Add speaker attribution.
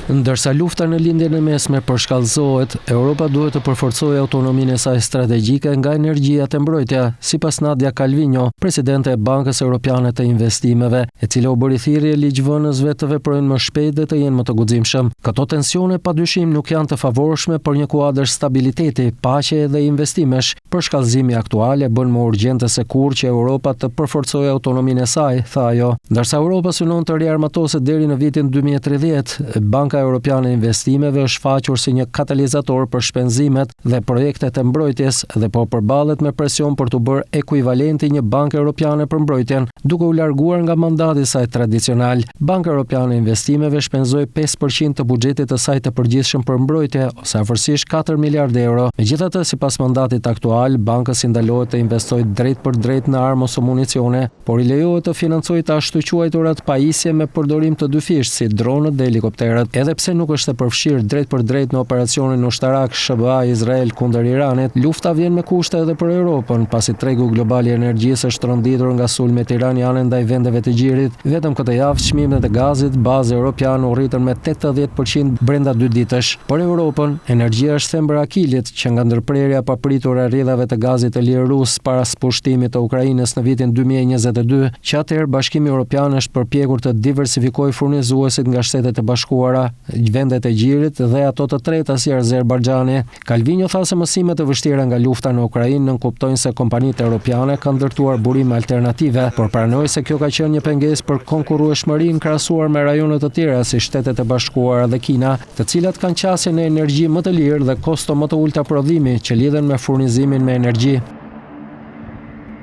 Speaker 1: Ndërsa lufta në lindjen e mesme përshkallëzohet, Europa duhet të përforcojë autonominë e saj strategjike nga energjia te mbrojtja, sipas Nadia Calvino, presidente e Bankës Europiane të Investimeve, e cila u bëri thirrje ligjvënësve të veprojnë më shpejt dhe të jenë më të guximshëm. Këto tensione padyshim nuk janë të favorshme për një kuadër stabiliteti, paqe dhe investimesh. Përshkallëzimi aktual e bën më urgjente se kurrë që Europa të përforcojë autonominë e saj, tha ajo. Ndërsa Europa synon të riarmatoset deri në vitin 2030, Banka Europiane e Investimeve është faqur si një katalizator për shpenzimet dhe projektet e mbrojtjes dhe po përballet me presion për të bërë ekuivalenti një bankë europiane për mbrojtjen, duke u larguar nga mandati i saj tradicional. Banka Europiane e Investimeve shpenzoi 5% të buxhetit të saj të përgjithshëm për mbrojtje, ose afërsisht 4 miliardë euro. Megjithatë, sipas mandatit aktual, bankës i ndalohet të investojë drejt për drejt në armë ose municione, por i lejohet të financojë të ashtu quajturat pajisje me përdorim të dyfisht, si dronët dhe helikopterët. Edhe pse nuk është e përfshirë drejt për drejt në operacionin ushtarak SBA Izrael kundër Iranit, lufta vjen me kushte edhe për Europën, pasi tregu global i energjisë është rënditur nga sulmet iraniane ndaj vendeve të gjirit. Vetëm këtë javë çmimet e gazit bazë europiane u rritën me 80% brenda 2 ditësh. Për Europën, energjia është thembër akilit që nga ndërprerja e papritur e rrjedhave të gazit të lirë rus para spushtimit të Ukrainës në vitin 2022, që atëherë Bashkimi Evropian është përpjekur të diversifikojë furnizuesit nga Shtetet e Bashkuara, vendet e gjirit dhe ato të treta si Azerbajxhani. Calvino tha se mësimet e vështira nga lufta në Ukrainë nënkuptojnë se kompanitë europiane kanë ndërtuar burime alternative, por pranoi se kjo ka qenë një pengesë për konkurrueshmërinë krahasuar me rajone të tjera si Shtetet e Bashkuara dhe Kina, të cilat kanë qasje në energji më të lirë dhe kosto më të ulta prodhimi që lidhen me furnizimin me energji.